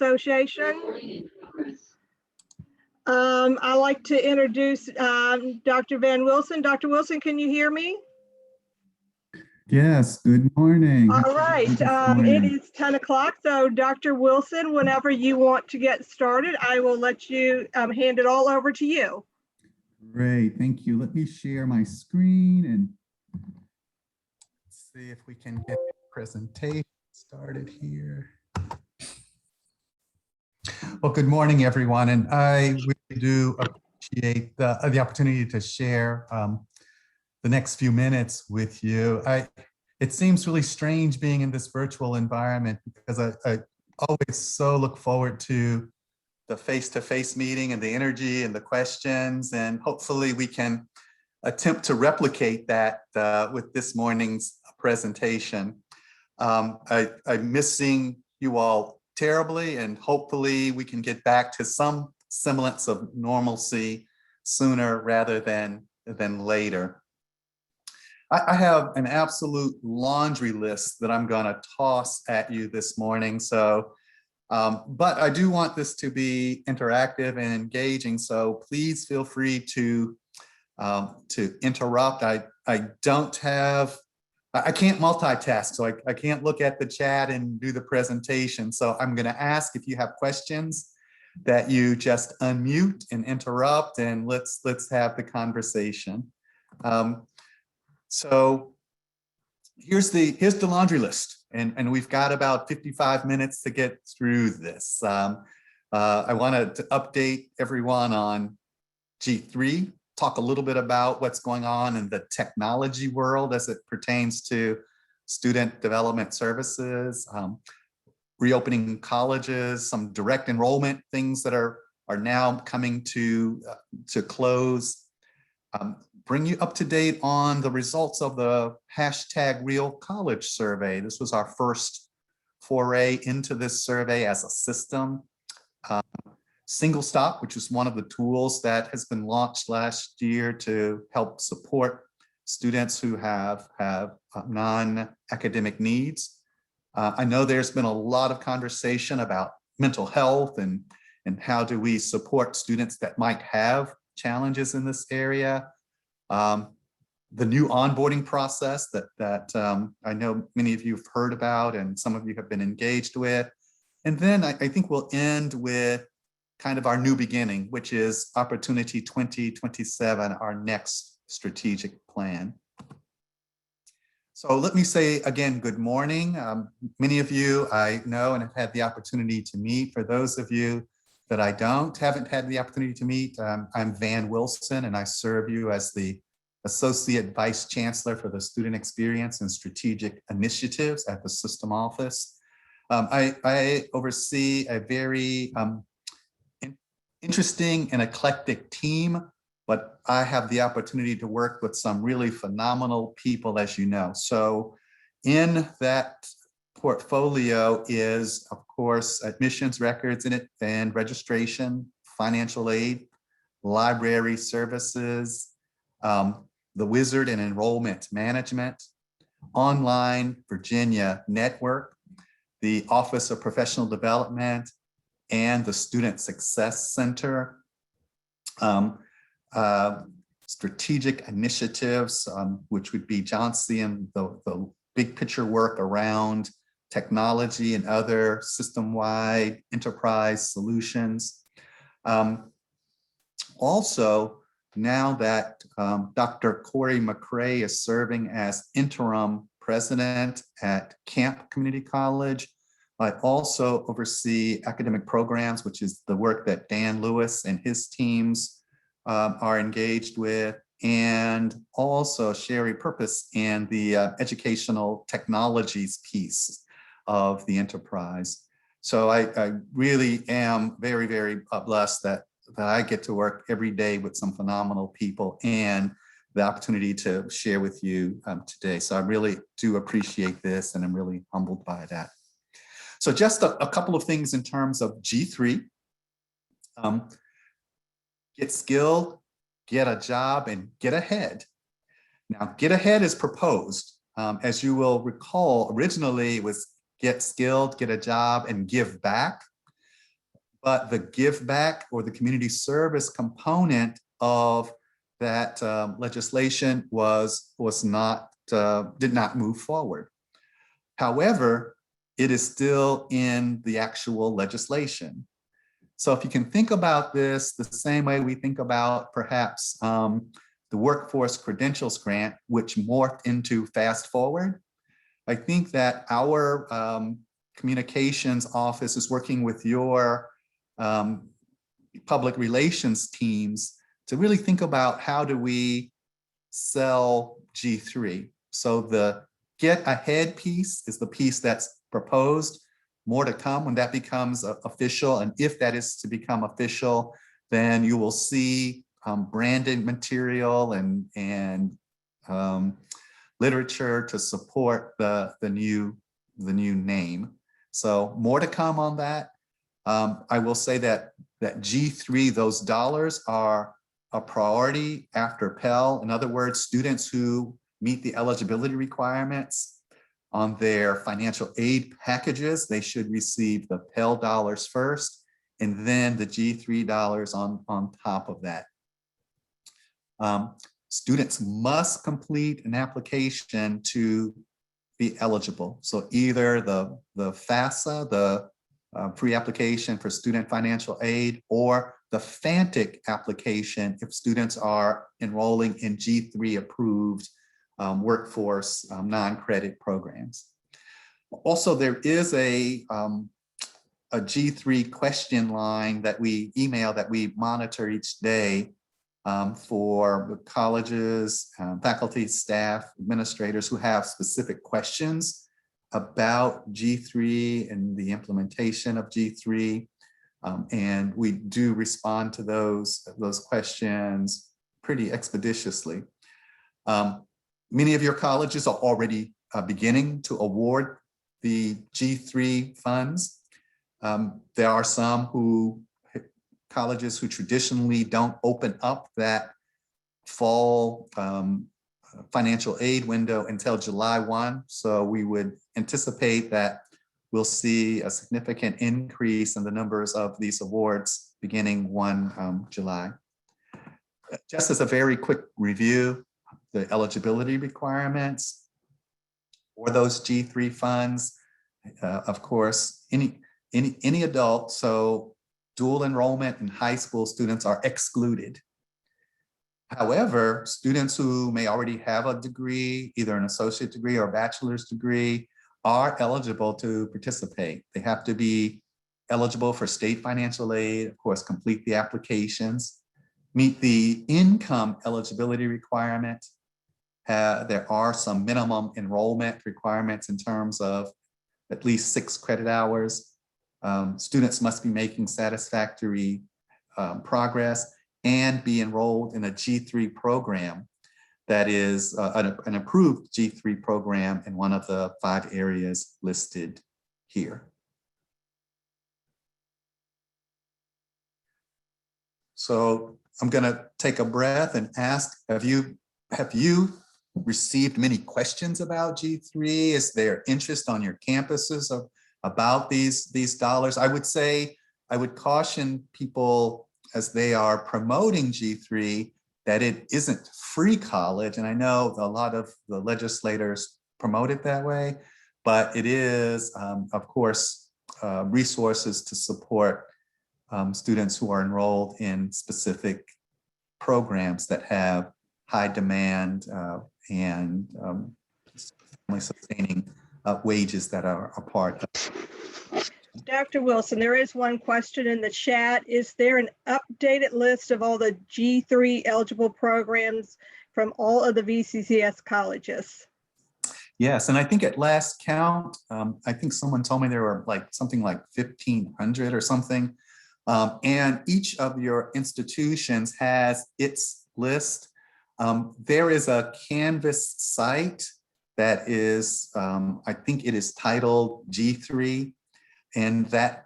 Association. I'd like to introduce Dr. Van Wilson. Dr. Wilson, can you hear me? Yes, good morning. All right, it is 10 o'clock, so Dr. Wilson, whenever you want to get started, I will let you hand it all over to you. Great, thank you. Let me share my screen and see if we can get the presentation started here. Well, good morning, everyone, and I really do appreciate the opportunity to share the next few minutes with you. It seems really strange being in this virtual environment because I always so look forward to the face-to-face meeting and the energy and the questions, and hopefully we can attempt to replicate that with this morning's presentation. I'm missing you all terribly, and hopefully we can get back to some semblance of normalcy sooner rather than later. I have an absolute laundry list that I'm going to toss at you this morning. So, but I do want this to be interactive and engaging. So please feel free to interrupt. I can't multitask, so I can't look at the chat and do the presentation. So I'm going to ask if you have questions that you just unmute and interrupt, and let's have the conversation. So here's the laundry list, and we've got about 55 minutes to get through this. I wanted to update everyone on G3, talk a little bit about what's going on in the technology world as it pertains to student development services, reopening colleges, some direct enrollment things that are now coming to close. Bring you up to date on the results of the #RealCollege survey. This was our first foray into this survey as a system. Single Stop, which is one of the tools that has been launched last year to help support students who have non-academic needs. I know there's been a lot of conversation about mental health and how do we support students that might have challenges in this area. The new onboarding process that I know many of you have heard about and some of you have been engaged with. And then I think we'll end with kind of our new beginning, which is Opportunity 2027, our next strategic plan. So let me say again, good morning. Many of you I know and have had the opportunity to meet. For those of you that I haven't had the opportunity to meet, I'm Van Wilson, and I serve you as the Associate Vice Chancellor for the Student Experience and Strategic Initiatives at the System Office. I oversee a very interesting and eclectic team, but I have the opportunity to work with some really phenomenal people, as you know. So in that portfolio is, of course, admissions records in it and registration, financial aid, library services, the Wizard and enrollment management, online Virginia network, the Office of Professional Development, and the Student Success Center, strategic initiatives, which would be Johnsey and the big picture work around technology and other system-wide enterprise solutions. Also, now that Dr. Corey McCrae is serving as interim president at Camp Community College, I also oversee academic programs, which is the work that Dan Lewis and his teams are engaged with, and also Sherry Purpose in the educational technologies piece of the enterprise. So I really am very, very blessed that I get to work every day with some phenomenal people and the opportunity to share with you today. So I really do appreciate this, and I'm really humbled by that. So just a couple of things in terms of G3. Get skilled, get a job, and get ahead. Now, get ahead is proposed. As you will recall, originally it was get skilled, get a job, and give back. but the give back or the community service component of that legislation was not did not move forward. However, it is still in the actual legislation. So if you can think about this the same way we think about perhaps the Workforce Credentials Grant, which morphed into Fast Forward, I think that our communications office is working with your public relations teams to really think about how do we sell G3. So the get ahead piece is the piece that's proposed. More to come when that becomes official. And if that is to become official, then you will see branded material and literature to support the new name. So more to come on that. I will say that G3, those dollars are a priority after Pell. In other words, students who meet the eligibility requirements on their financial aid packages, they should receive the Pell dollars first, and then the G3 dollars on top of that. Students must complete an application to be eligible. So either the FAFSA, the pre-application for student financial aid, or the FANTIC application if students are enrolling in G3 approved workforce non-credit programs. Also, there is a G3 question line that we email that we monitor each day for colleges, faculty, staff, administrators who have specific questions about G3 and the implementation of G3. And we do respond to those questions pretty expeditiously. Many of your colleges are already beginning to award the G3 funds. There are some colleges who traditionally don't open up that fall financial aid window until July 1. So we would anticipate that we'll see a significant increase in the numbers of these awards beginning 1 July. Just as a very quick review, the eligibility requirements for those G3 funds, of course, any adult, so dual enrollment and high school students are excluded. However, students who may already have a degree, either an associate degree or a bachelor's degree, are eligible to participate. They have to be eligible for state financial aid, of course, complete the applications, meet the income eligibility requirement. There are some minimum enrollment requirements in terms of at least 6 credit hours. Students must be making satisfactory progress and be enrolled in a G3 program that is an approved G3 program in one of the 5 areas listed here. So I'm going to take a breath and ask, have you received many questions about G3? Is there interest on your campuses about these dollars? I would say, I would caution people as they are promoting G3 that it isn't free college. And I know a lot of the legislators promote it that way, but it is, of course, resources to support students who are enrolled in specific programs that have high demand and family sustaining wages that are a part of. Dr. Wilson, there is one question in the chat. Is there an updated list of all the G3 eligible programs from all of the VCCS colleges? Yes, and I think at last count, I think someone told me there were something like 1,500 or something. And each of your institutions has its list. There is a Canvas site that is, I think it is titled G3, and that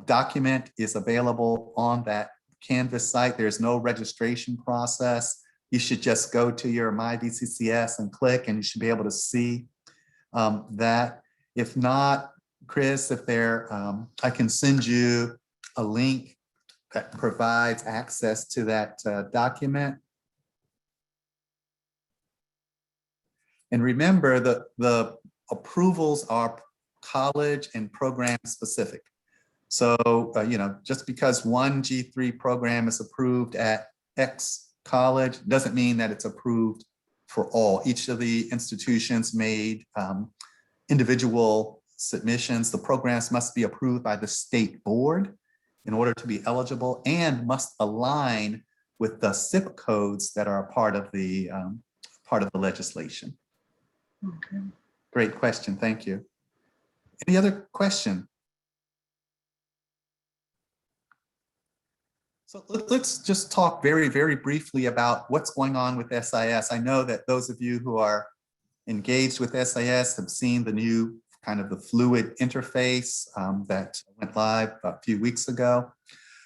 document is available on that Canvas site. There's no registration process. You should just go to your My VCCS and click, and you should be able to see that. If not, Chris, if there, I can send you a link that provides access to that document. And remember that the approvals are college and program specific. So, just because one G3 program is approved at X college doesn't mean that it's approved for all. Each of the institutions made individual submissions. The programs must be approved by the state board in order to be eligible and must align with the zip codes that are a part of the legislation. Okay. Great question. Thank you. Any other question? So let's just talk very, very briefly about what's going on with SIS. I know that those of you who are engaged with SIS have seen the new kind of the fluid interface that went live a few weeks ago.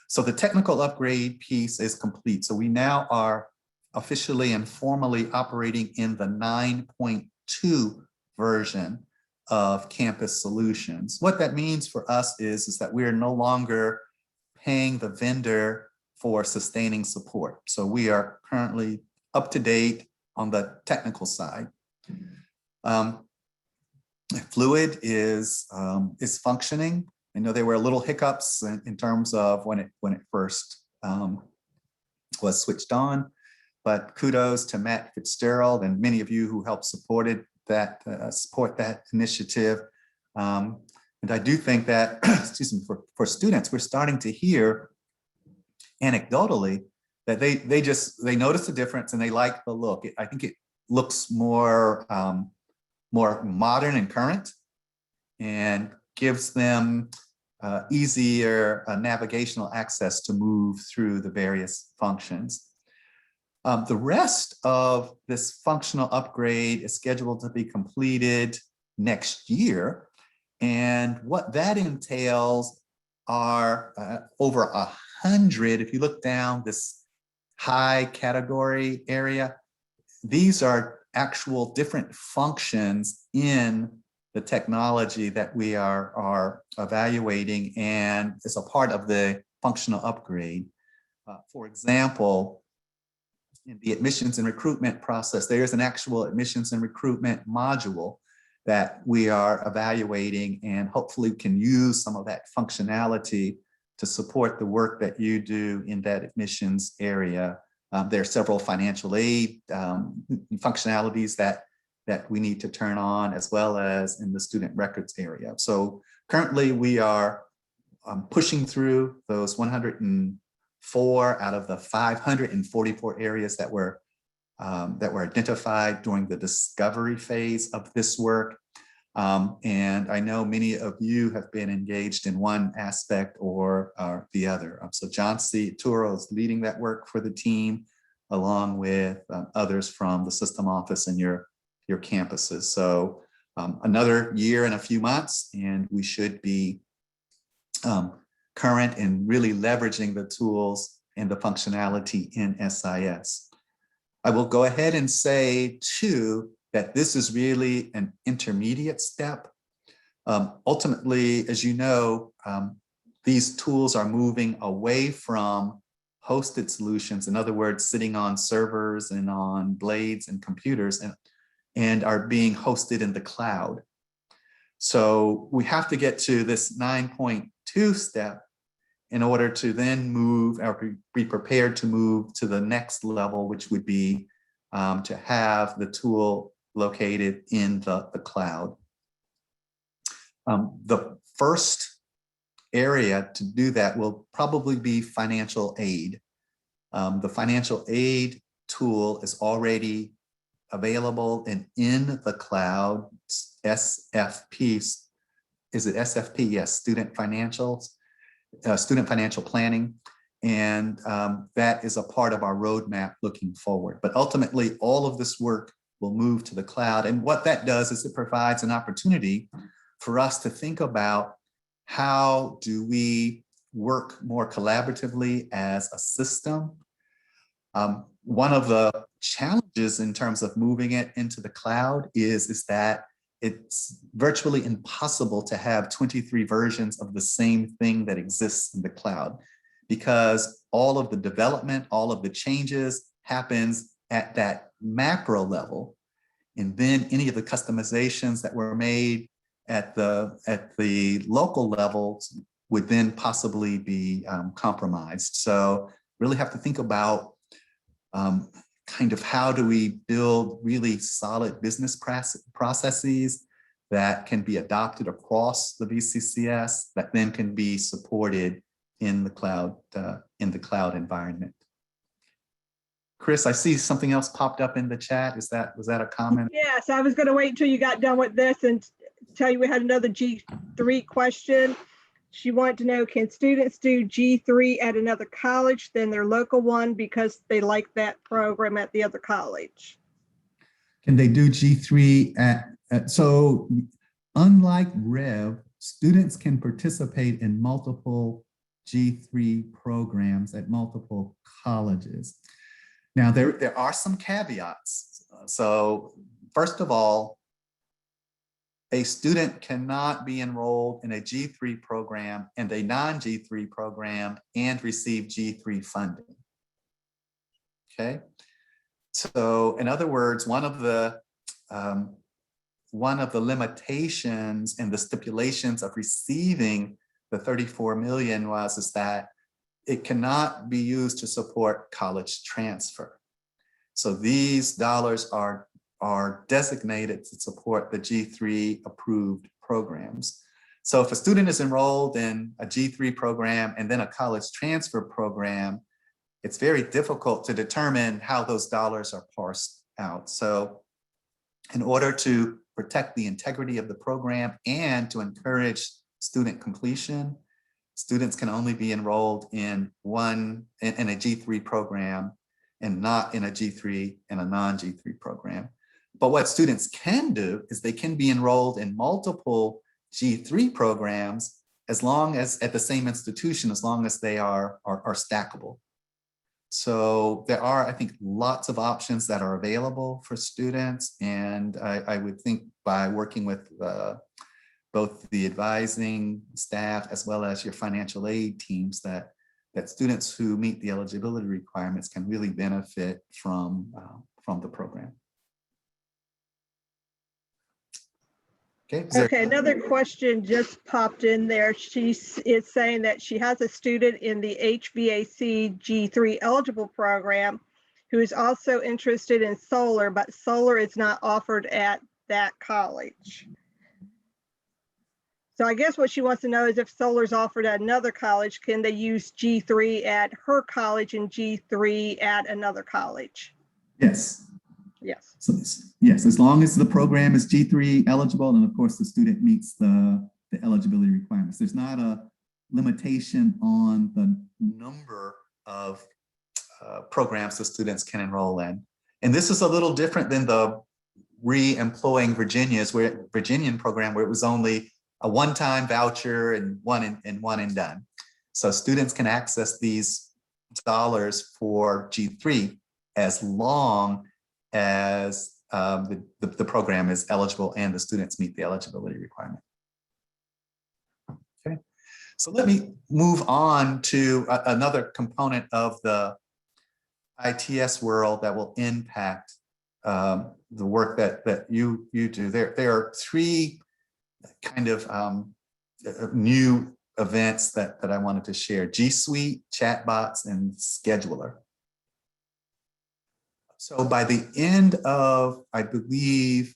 So the technical upgrade piece is complete. So we now are officially and formally operating in the 9.2 version of Campus Solutions. What that means for us is that we are no longer paying the vendor for sustaining support. So we are currently up to date on the technical side. Fluid is functioning. I know there were little hiccups in terms of when it first was switched on, but kudos to Matt Fitzgerald and many of you who helped support that initiative. And I do think that, excuse me, for students, we're starting to hear anecdotally that they notice the difference and they like the look. I think it looks more modern and current and gives them easier navigational access to move through the various functions. The rest of this functional upgrade is scheduled to be completed next year. And what that entails are over 100, if you look down this high category area, these are actual different functions in the technology that we are evaluating and is a part of the functional upgrade. For example, in the admissions and recruitment process, there's an actual admissions and recruitment module that we are evaluating, and hopefully can use some of that functionality to support the work that you do in that admissions area. There are several financial aid functionalities that we need to turn on, as well as in the student records area. So currently we are pushing through those 104 out of the 544 areas that were identified during the discovery phase of this work. And I know many of you have been engaged in one aspect or the other. So John C. Turo is leading that work for the team, along with others from the system office and your campuses. So another year and a few months, and we should be current and really leveraging the tools and the functionality in SIS. I will go ahead and say too, that this is really an intermediate step. Ultimately, as you know, these tools are moving away from hosted solutions. In other words, sitting on servers and on blades and computers, and are being hosted in the cloud. So we have to get to this 9.2 step in order to then move or be prepared to move to the next level, which would be to have the tool located in the cloud. The first area to do that will probably be financial aid. The financial aid tool is already available and in the cloud. SFP, is it SFP? Yes, student financial planning. And that is a part of our roadmap looking forward. But ultimately, all of this work will move to the cloud. And what that does is it provides an opportunity for us to think about how do we work more collaboratively as a system. One of the challenges in terms of moving it into the cloud is that it's virtually impossible to have 23 versions of the same thing that exists in the cloud, because all of the development, all of the changes happens at that macro level. And then any of the customizations that were made at the local levels would then possibly be compromised. So really have to think about kind of how do we build really solid business processes that can be adopted across the VCCS that then can be supported in the cloud environment. Chris, I see something else popped up in the chat. Was that a comment? Yes, I was going to wait until you got done with this and tell you we had another G3 question. She wanted to know, can students do G3 at another college than their local one because they like that program at the other college? Can they do G3 so unlike Rev, students can participate in multiple G3 programs at multiple colleges. Now, there are some caveats. So first of all, a student cannot be enrolled in a G3 program and a non-G3 program and receive G3 funding. Okay, so in other words, one of the limitations and the stipulations of receiving the 34 million is that it cannot be used to support college transfer. So these dollars are designated to support the G3 approved programs. So if a student is enrolled in a G3 program and then a college transfer program, it's very difficult to determine how those dollars are parsed out. So in order to protect the integrity of the program and to encourage student completion, students can only be enrolled in a G3 program and not in a G3 and a non-G3 program. But what students can do is they can be enrolled in multiple G3 programs as long as at the same institution, as long as they are stackable. So there are, I think, lots of options that are available for students. And I would think by working with both the advising staff as well as your financial aid teams that students who meet the eligibility requirements can really benefit from the program. Okay, another question just popped in there. She is saying that she has a student in the HVAC G3 eligible program who is also interested in solar, but solar is not offered at that college. So I guess what she wants to know is if solar is offered at another college, can they use G3 at her college and G3 at another college? Yes. Yes. So, yes, as long as the program is G3 eligible, and of course the student meets the eligibility requirements. There's not a limitation on the number of programs the students can enroll in. And this is a little different than the re-employing Virginian program where it was only a one-time voucher and one and done. So students can access these dollars for G3 as long as the program is eligible and the students meet the eligibility requirement. Okay, so let me move on to another component of the ITS world that will impact the work that you do. There are three kind of new events that I wanted to share: G Suite, chatbots, and scheduler. So by the end of, I believe,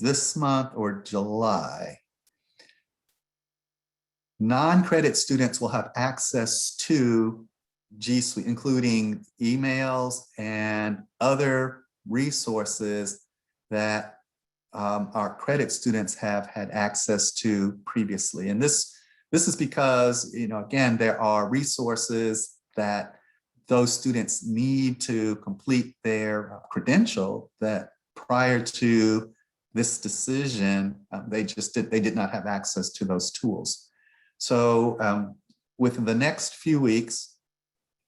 this month or July, non-credit students will have access to G Suite, including emails and other resources that our credit students have had access to previously. And this is because, again, there are resources that those students need to complete their credential that prior to this decision, they did not have access to those tools. So within the next few weeks,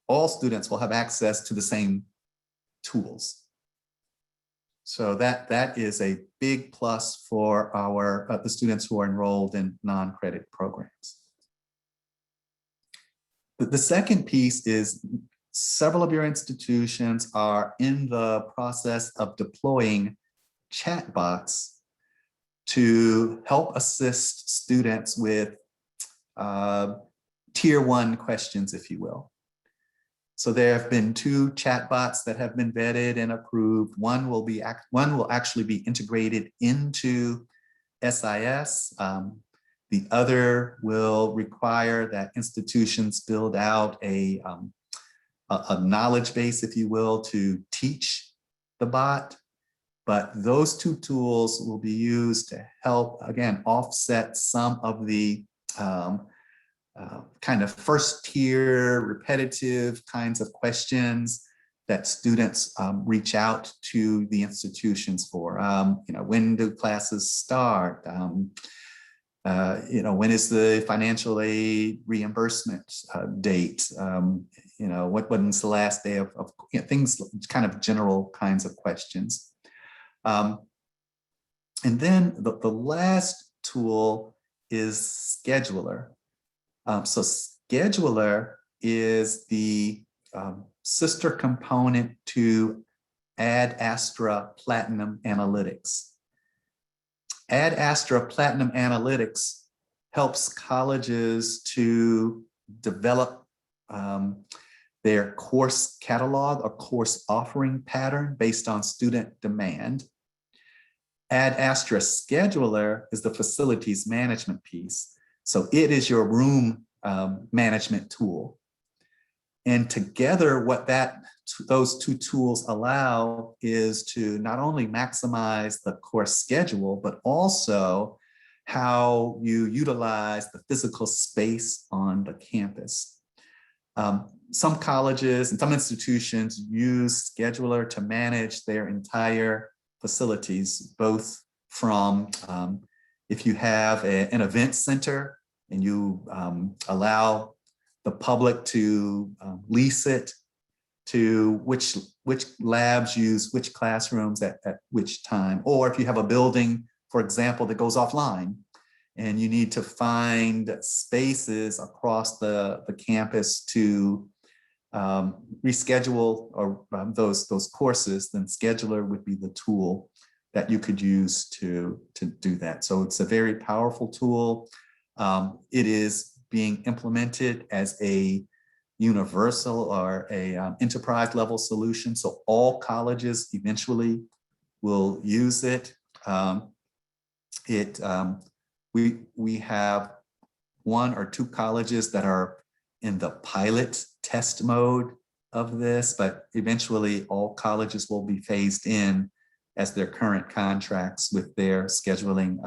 all students will have access to the same tools. So that is a big plus for our the students who are enrolled in non-credit programs. The second piece is several of your institutions are in the process of deploying chatbots to help assist students with tier 1 questions, if you will. So there have been 2 chatbots that have been vetted and approved. One will actually be integrated into SIS. The other will require that institutions build out a knowledge base, if you will, to teach the bot. But those 2 tools will be used to help, again, offset some of the kind of first tier repetitive kinds of questions that students reach out to the institutions for. When do classes start? When is the financial aid reimbursement date? When's the last day of things, kind of general kinds of questions. And then the last tool is Scheduler. So Scheduler is the sister component to Ad Astra Platinum Analytics. Ad Astra Platinum Analytics helps colleges to develop their course catalog or course offering pattern based on student demand. Ad Astra Scheduler is the facilities management piece. So it is your room management tool. And together, what those 2 tools allow is to not only maximize the course schedule, but also how you utilize the physical space on the campus. Some colleges and some institutions use Scheduler to manage their entire facilities, both from if you have an event center and you allow the public to lease it, to which labs use which classrooms at which time. Or if you have a building, for example, that goes offline and you need to find spaces across the campus to reschedule or those courses, then Scheduler would be the tool that you could use to do that. So it's a very powerful tool. It is being implemented as a universal or a enterprise level solution. So all colleges eventually will use it. We have 1 or 2 colleges that are in the pilot test mode of this, but eventually all colleges will be phased in as their current contracts with their scheduling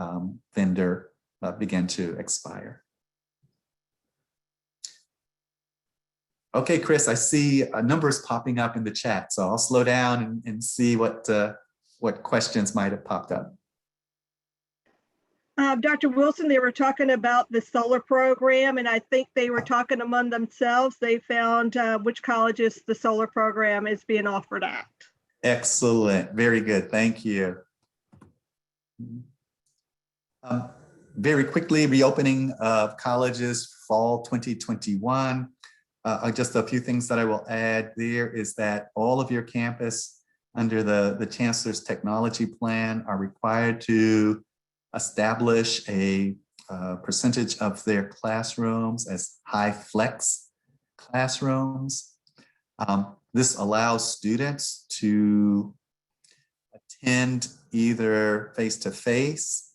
vendor begin to expire. Okay, Chris, I see numbers popping up in the chat, so I'll slow down and see what questions might have popped up. Dr. Wilson, they were talking about the solar program, and I think they were talking among themselves. They found which colleges the solar program is being offered at. Excellent, very good, thank you. Very quickly, reopening of colleges fall 2021. Just a few things that I will add there is that all of your campus under the Chancellor's Technology Plan are required to establish a percentage of their classrooms as high flex classrooms. This allows students to attend either face-to-face,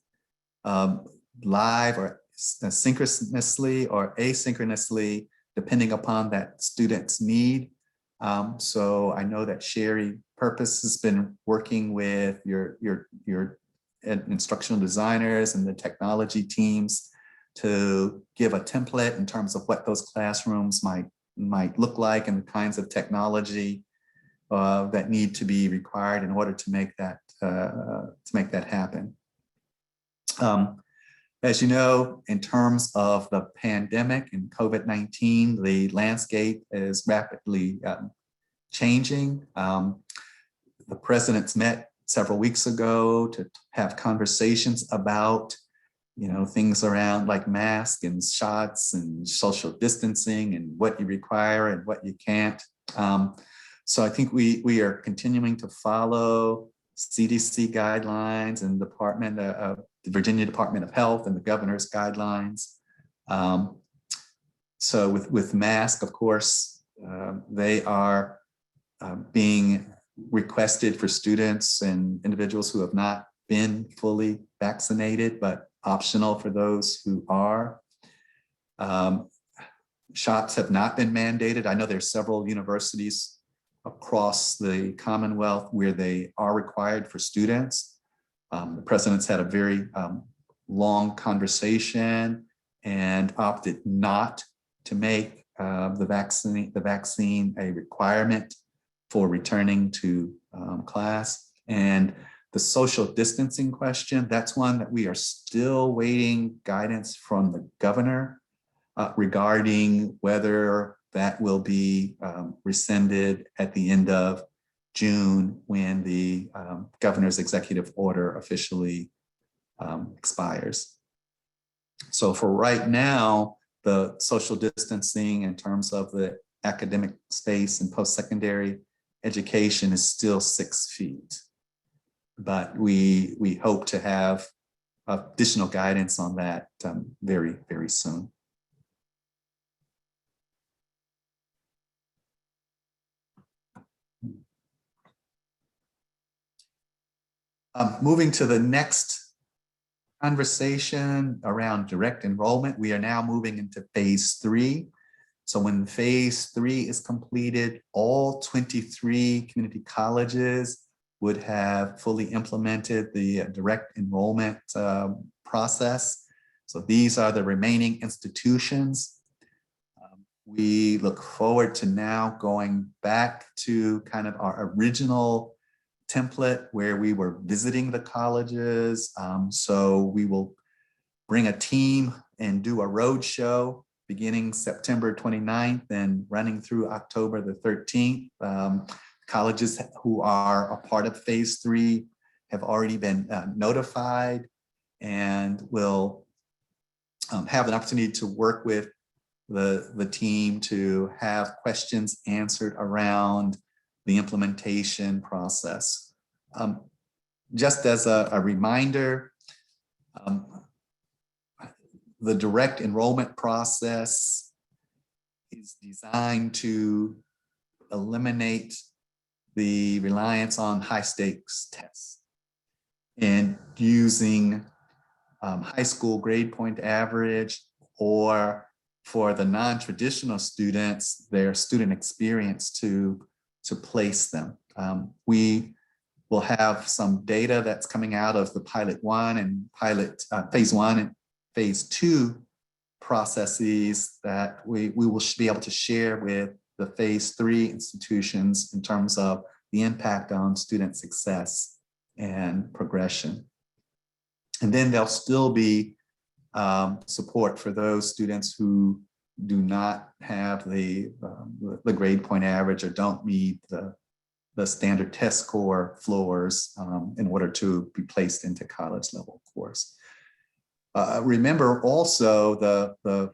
live or synchronously or asynchronously, depending upon that student's need. So I know that Sherry Purpose has been working with your instructional designers and the technology teams to give a template in terms of what those classrooms might look like and the kinds of technology that need to be required in order to make that happen. As you know, in terms of the pandemic and COVID-19, the landscape is rapidly changing. The president's met several weeks ago to have conversations about, things around like masks and shots and social distancing and what you require and what you can't. So I think we are continuing to follow CDC guidelines and the Virginia Department of Health and the governor's guidelines. So with masks, of course, they are being requested for students and individuals who have not been fully vaccinated, but optional for those who are. Shots have not been mandated. I know there's several universities across the Commonwealth where they are required for students. The president's had a very long conversation and opted not to make the vaccine a requirement for returning to class. And the social distancing question, that's one that we are still waiting guidance from the governor regarding whether that will be rescinded at the end of June when the governor's executive order officially expires. So for right now, the social distancing in terms of the academic space and post-secondary education is still 6 feet. But we hope to have additional guidance on that very, very soon. Moving to the next conversation around direct enrollment, we are now moving into phase 3. So when phase 3 is completed, all 23 community colleges would have fully implemented the direct enrollment process. So these are the remaining institutions. We look forward to now going back to kind of our original template where we were visiting the colleges. So we will bring a team and do a road show beginning September 29th and running through October the 13th. Colleges who are a part of phase 3 have already been notified and will have an opportunity to work with the team to have questions answered around the implementation process. Just as a reminder, the direct enrollment process is designed to eliminate the reliance on high stakes tests and using high school grade point average, or for the non-traditional students, their student experience to place them. We will have some data that's coming out of the pilot 1 and phase 1 and phase 2 processes that we will be able to share with the phase 3 institutions in terms of the impact on student success and progression. And then there'll still be support for those students who do not have the grade point average or don't meet the standard test score floors in order to be placed into college level course. Remember also the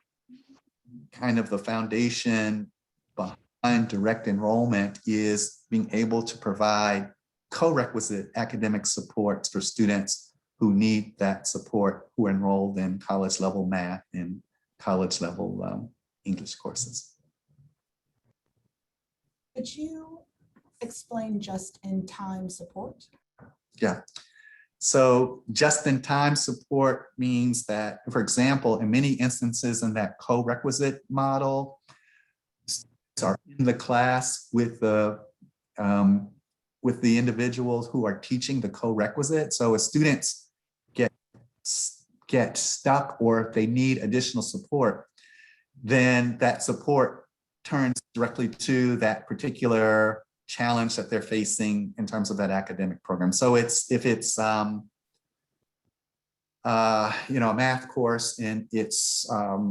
kind of the foundation behind direct enrollment is being able to provide co-requisite academic supports for students who need that support, who are enrolled in college level math and college level English courses. Could you explain just-in-time support? Yeah. So just-in-time support means that, for example, in many instances in that co-requisite model, students are in the class with the individuals who are teaching the co-requisite. So if students get stuck or if they need additional support, then that support turns directly to that particular challenge that they're facing in terms of that academic program. So if it's a math course and it's the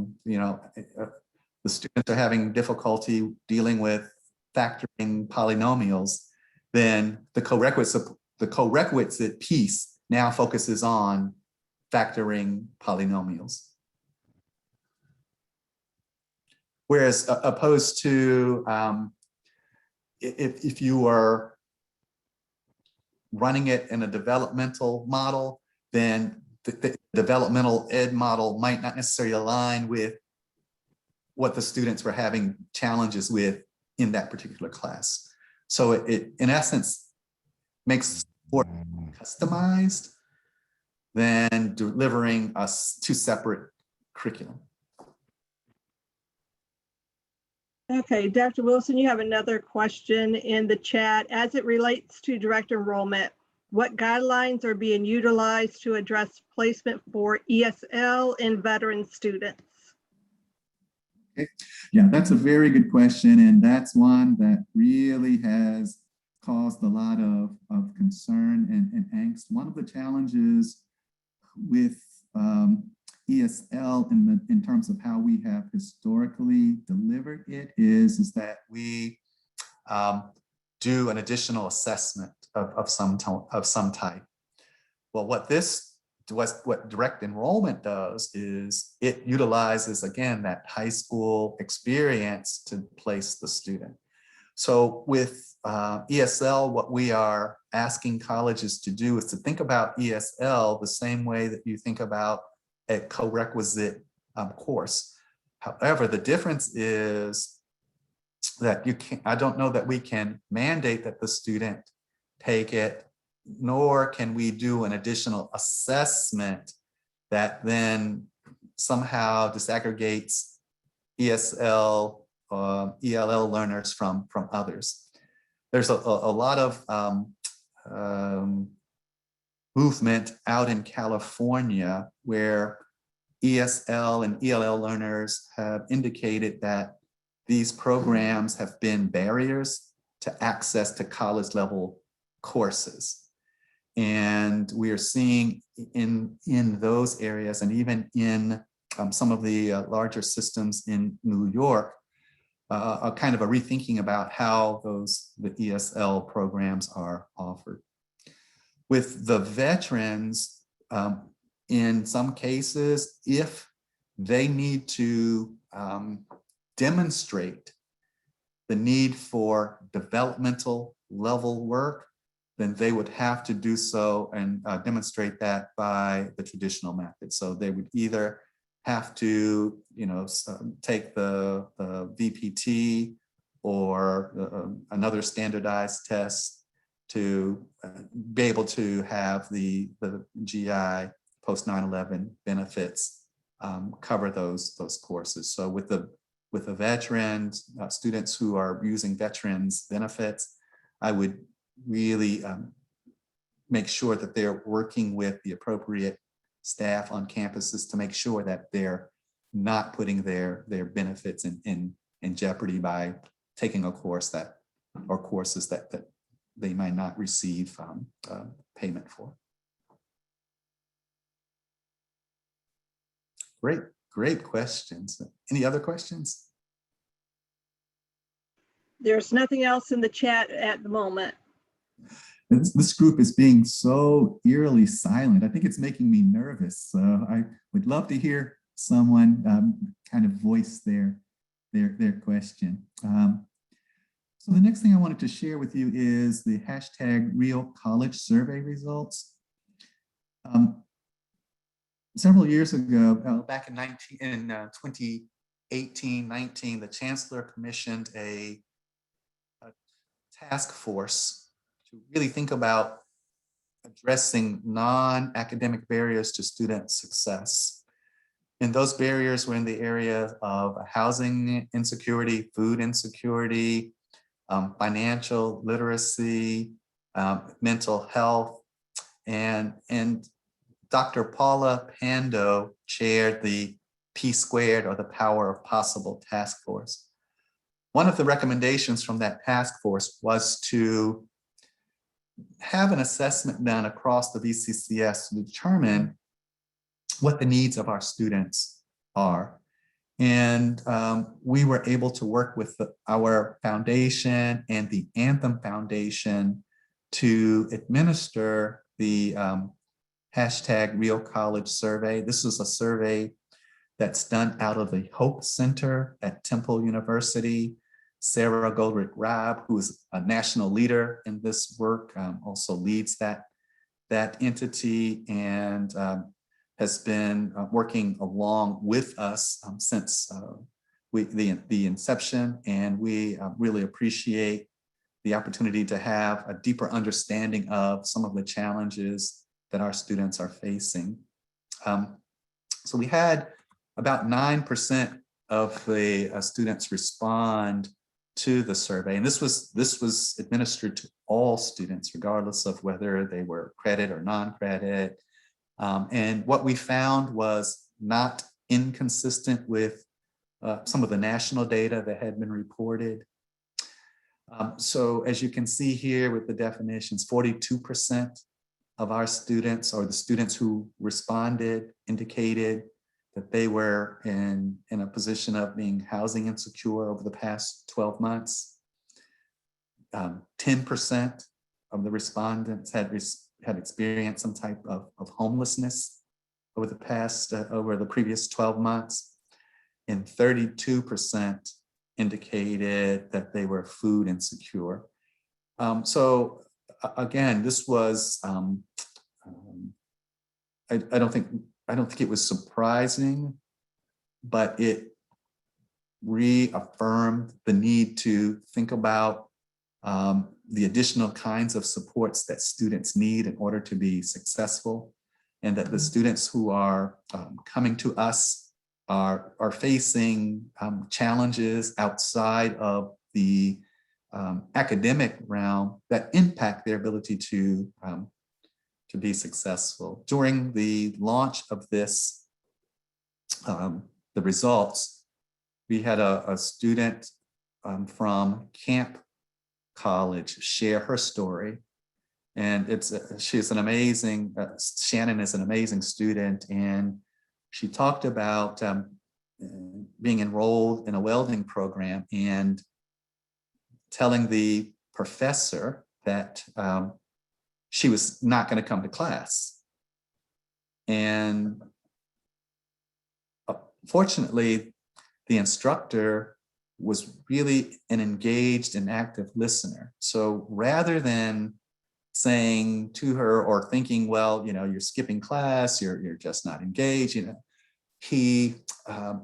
students are having difficulty dealing with factoring polynomials, then the co-requisite the co-requisite piece now focuses on factoring polynomials. Whereas opposed to if you are running it in a developmental model, then the developmental ed model might not necessarily align with what the students were having challenges with in that particular class. So it in essence makes more customized than delivering us two separate curriculum. Okay, Dr. Wilson, you have another question in the chat. As it relates to direct enrollment, what guidelines are being utilized to address placement for ESL and veteran students? Okay. Yeah, that's a very good question. And that's one that really has caused a lot of concern and angst. One of the challenges with ESL in terms of how we have historically delivered it is that we do an additional assessment of some type. Well, what direct enrollment does is it utilizes, again, that high school experience to place the student. So with ESL, what we are asking colleges to do is to think about ESL the same way that you think about a co-requisite course. However, the difference is that I don't know that we can mandate that the student take it, nor can we do an additional assessment that then somehow disaggregates ESL, ELL learners from others. There's a lot of movement out in California where ESL and ELL learners have indicated that these programs have been barriers to access to college level courses. And we are seeing in those areas and even in some of the larger systems in New York, a kind of a rethinking about how the ESL programs are offered. With the veterans, in some cases, if they need to demonstrate the need for developmental level work, then they would have to do so and demonstrate that by the traditional method. So they would either have to, take the VPT or another standardized test to be able to have the GI post 9/11 benefits cover those courses. So with the veterans, students who are using veterans benefits, I would really make sure that they're working with the appropriate staff on campuses to make sure that they're not putting their benefits in jeopardy by taking a course or courses that they might not receive payment for. Great questions. Any other questions? There's nothing else in the chat at the moment. This group is being so eerily silent. I think it's making me nervous. So I would love to hear someone kind of voice their question. So the next thing I wanted to share with you is the hashtag Real College Survey results. Several years ago, back in 2018-19, the Chancellor commissioned a task force to really think about addressing non-academic barriers to student success. And those barriers were in the area of housing insecurity, food insecurity, financial literacy, mental health, and Dr. Paula Pando chaired the P² or the Power of Possible task force. One of the recommendations from that task force was to have an assessment done across the VCCS to determine what the needs of our students are. And we were able to work with our foundation and the Anthem Foundation to administer the hashtag Real College Survey. This is a survey that's done out of the Hope Center at Temple University. Sarah Goldrick-Raab, who is a national leader in this work, also leads that entity and has been working along with us since the inception. And we really appreciate the opportunity to have a deeper understanding of some of the challenges that our students are facing. So we had about 9% of the students respond to the survey. And this was administered to all students, regardless of whether they were credit or non-credit. And what we found was not inconsistent with some of the national data that had been reported. So as you can see here with the definitions, 42% of our students, or the students who responded, indicated that they were in a position of being housing insecure over the past 12 months. 10% of the respondents had experienced some type of homelessness over the previous 12 months. And 32% indicated that they were food insecure. So again, this was, I don't think it was surprising, but it reaffirmed the need to think about the additional kinds of supports that students need in order to be successful, and that the students who are coming to us are facing challenges outside of the academic realm that impact their ability to be successful. During the launch of this, the results, we had a student from Camp College share her story. And she's an amazing, Shannon is an amazing student, and she talked about being enrolled in a welding program and telling the professor that she was not going to come to class. And fortunately, the instructor was really an engaged and active listener. So rather than saying to her or thinking, well, you're skipping class, you're just not engaged, he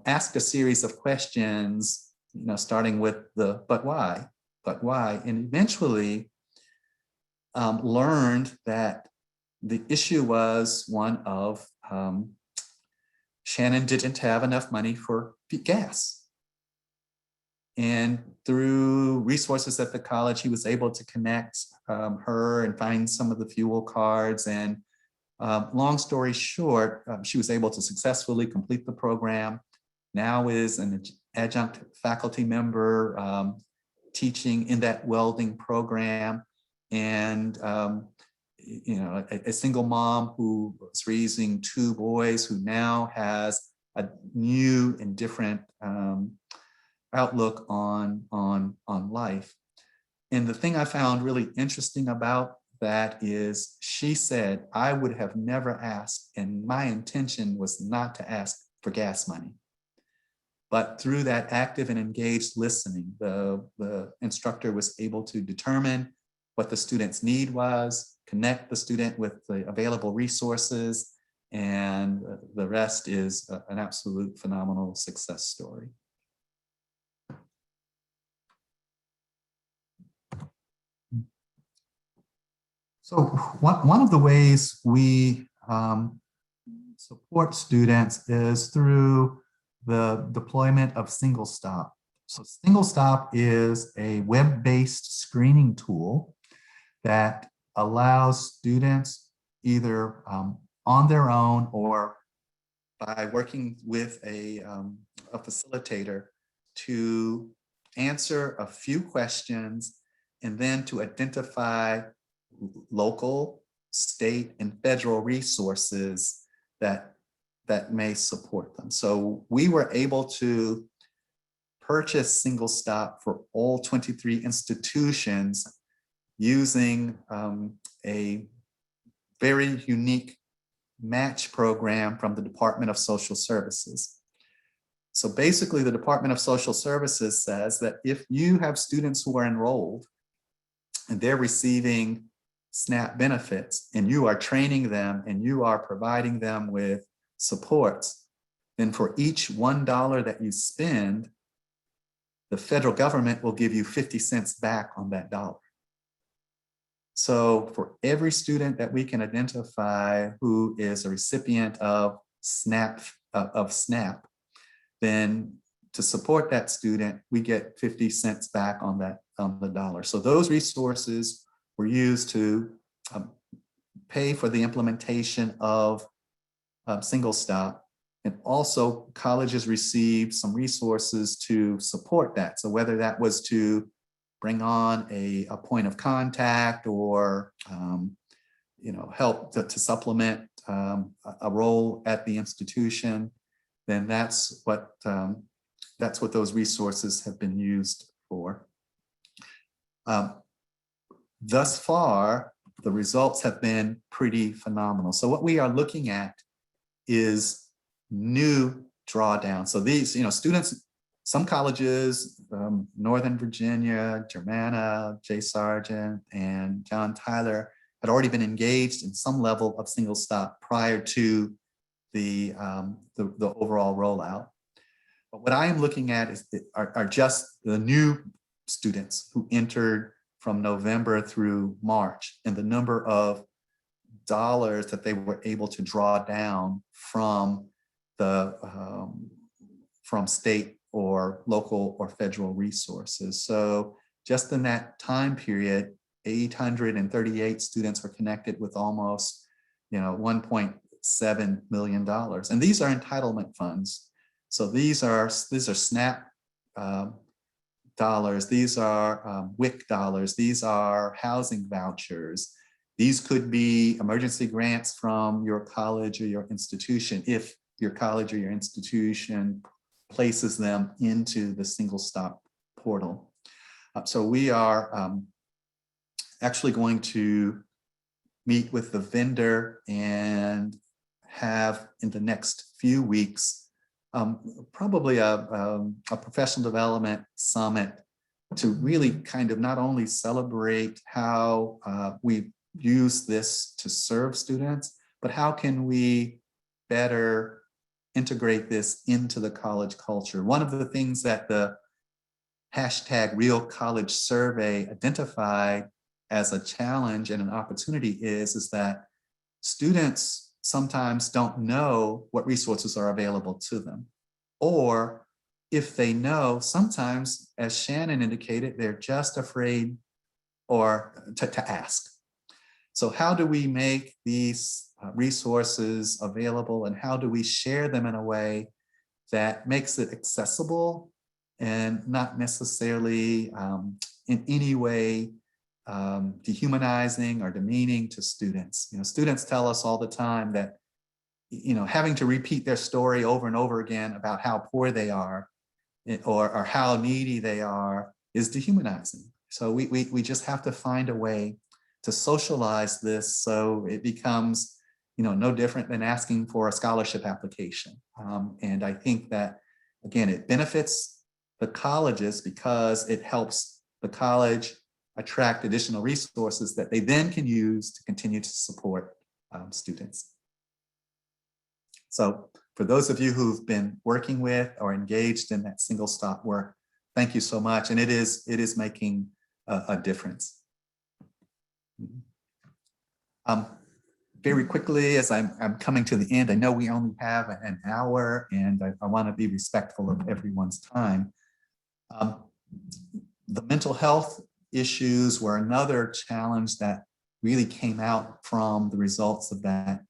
asked a series of questions, starting with the but why, and eventually learned that the issue was one of Shannon didn't have enough money for gas. And through resources at the college, he was able to connect her and find some of the fuel cards. And long story short, she was able to successfully complete the program. Now is an adjunct faculty member teaching in that welding program. And a single mom who was raising two boys, who now has a new and different outlook on life. And the thing I found really interesting about that is she said, I would have never asked, and my intention was not to ask for gas money. But through that active and engaged listening, the instructor was able to determine what the student's need was, connect the student with the available resources, and the rest is an absolute phenomenal success story. So one of the ways we support students is through the deployment of Single Stop. So Single Stop is a web-based screening tool that allows students either on their own or by working with a facilitator to answer a few questions and then to identify local, state, and federal resources that may support them. So we were able to purchase Single Stop for all 23 institutions using a very unique match program from the Department of Social Services. So basically, the Department of Social Services says that if you have students who are enrolled and they're receiving SNAP benefits and you are training them and you are providing them with supports, then for each $1 that you spend, the federal government will give you 50 cents back on that dollar. So for every student that we can identify who is a recipient of SNAP, then to support that student, we get 50 cents back on the dollar. So those resources were used to pay for the implementation of single stop. And also colleges received some resources to support that. So whether that was to bring on a point of contact or help to supplement a role at the institution, then that's what those resources have been used for. Thus far, the results have been pretty phenomenal. So what we are looking at is new drawdown. So these, students, some colleges, Northern Virginia, Germanna, Jay Sargent, and John Tyler had already been engaged in some level of single stop prior to the overall rollout. But what I am looking at are just the new students who entered from November through March and the number of dollars that they were able to draw down from from state or local or federal resources. So just in that time period, 838 students were connected with almost $1.7 million. And these are entitlement funds. So these are SNAP dollars, these are WIC dollars, these are housing vouchers. These could be emergency grants from your college or your institution if your college or your institution places them into the single stop portal. So we are actually going to meet with the vendor and have in the next few weeks probably a professional development summit to really kind of not only celebrate how we use this to serve students, but how can we better integrate this into the college culture. One of the things that the #RealCollegeSurvey survey identified as a challenge and an opportunity is that students sometimes don't know what resources are available to them. Or if they know, sometimes, as Shannon indicated, they're just afraid or to ask. So how do we make these resources available and how do we share them in a way that makes it accessible and not necessarily in any way dehumanizing or demeaning to students? Students tell us all the time that having to repeat their story over and over again about how poor they are or how needy they are is dehumanizing. So we just have to find a way to socialize this so it becomes no different than asking for a scholarship application. And I think that, again, it benefits the colleges because it helps the college attract additional resources that they then can use to continue to support students. So for those of you who've been working with or engaged in that single stop work, thank you so much. And it is making a difference. Very quickly, as I'm coming to the end, I know we only have an hour and I want to be respectful of everyone's time. The mental health issues were another challenge that really came out from the results of that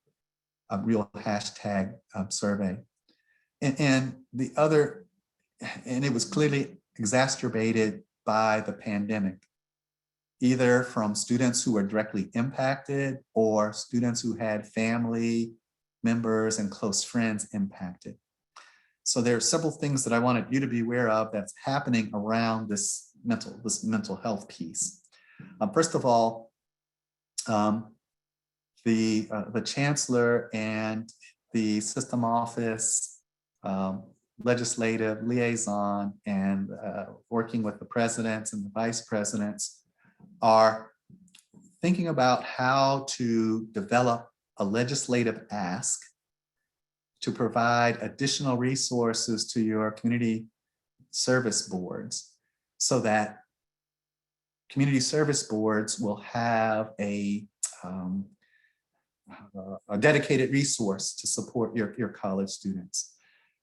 real hashtag survey. And it was clearly exacerbated by the pandemic, either from students who were directly impacted or students who had family members and close friends impacted. So there are several things that I wanted you to be aware of that's happening around this mental health piece. First of all, the chancellor and the system office, legislative liaison, and working with the presidents and the vice presidents are thinking about how to develop a legislative ask to provide additional resources to your community service boards so that community service boards will have a dedicated resource to support your college students.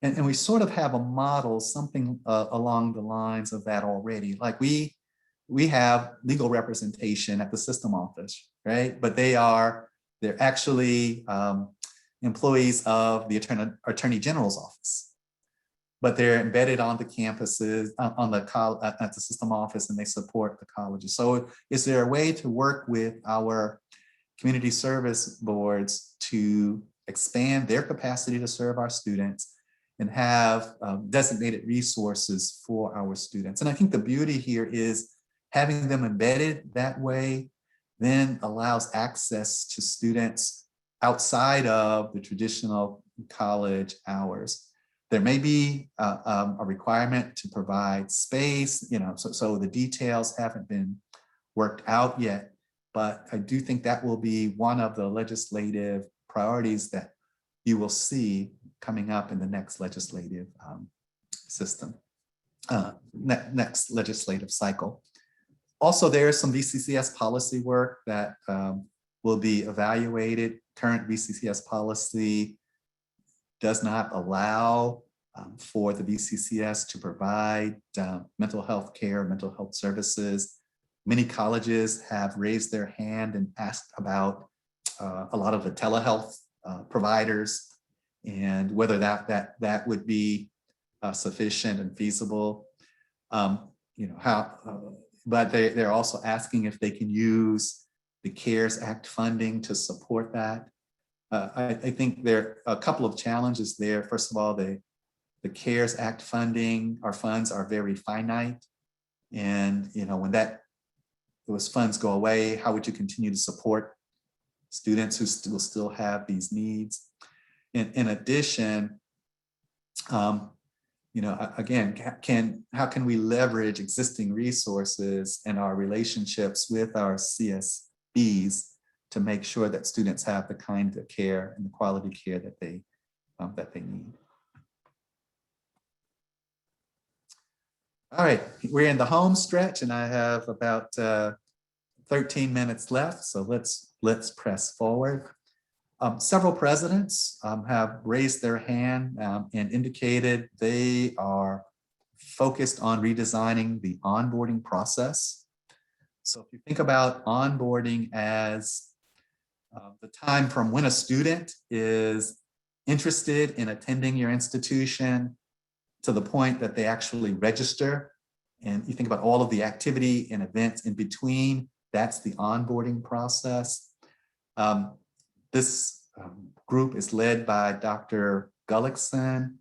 And we sort of have a model, something along the lines of that already. Like we have legal representation at the system office, right? But they're actually employees of the Attorney General's office. But they're embedded on the campuses, at the system office, and they support the colleges. So is there a way to work with our community service boards to expand their capacity to serve our students and have designated resources for our students? And I think the beauty here is having them embedded that way then allows access to students outside of the traditional college hours. There may be a requirement to provide space, so the details haven't been worked out yet, but I do think that will be one of the legislative priorities that you will see coming up in the next legislative system, next legislative cycle. Also, there's some VCCS policy work that will be evaluated. Current VCCS policy does not allow for the VCCS to provide mental health care, mental health services. Many colleges have raised their hand and asked about a lot of the telehealth providers and whether that would be sufficient and feasible. But they're also asking if they can use the CARES Act funding to support that. I think there are a couple of challenges there. First of all, the CARES Act funding, our funds are very finite. And when those funds go away, how would you continue to support students who still have these needs? In addition, again, how can we leverage existing resources and our relationships with our CSBs to make sure that students have the kind of care and the quality care that they need? All right, we're in the home stretch, and I have about 13 minutes left, so let's press forward. Several presidents have raised their hand and indicated they are focused on redesigning the onboarding process. So if you think about onboarding as the time from when a student is interested in attending your institution to the point that they actually register, and you think about all of the activity and events in between, that's the onboarding process. This group is led by Dr. Gullickson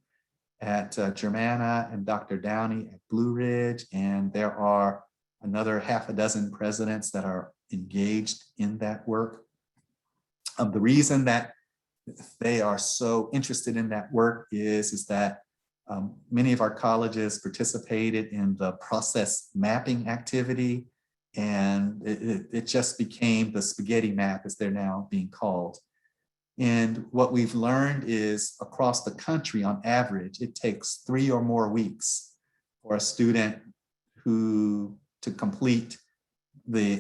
at Germanna and Dr. Downey at Blue Ridge, and there are another half a dozen presidents that are engaged in that work. The reason that they are so interested in that work is that many of our colleges participated in the process mapping activity, and it just became the spaghetti map, as they're now being called. And what we've learned is across the country, on average, it takes 3 or more weeks for a student to complete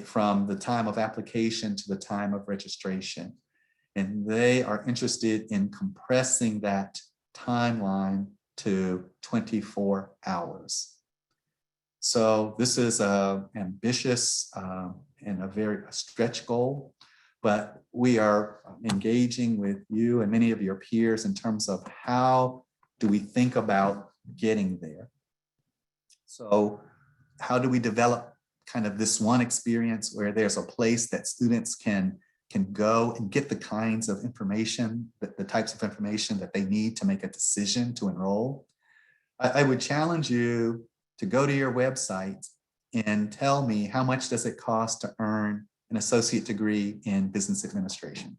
from the time of application to the time of registration. And they are interested in compressing that timeline to 24 hours. So this is an ambitious and a stretch goal, but we are engaging with you and many of your peers in terms of how do we think about getting there. So how do we develop kind of this one experience where there's a place that students can go and get the kinds of information, the types of information that they need to make a decision to enroll? I would challenge you to go to your website and tell me how much does it cost to earn an associate degree in business administration.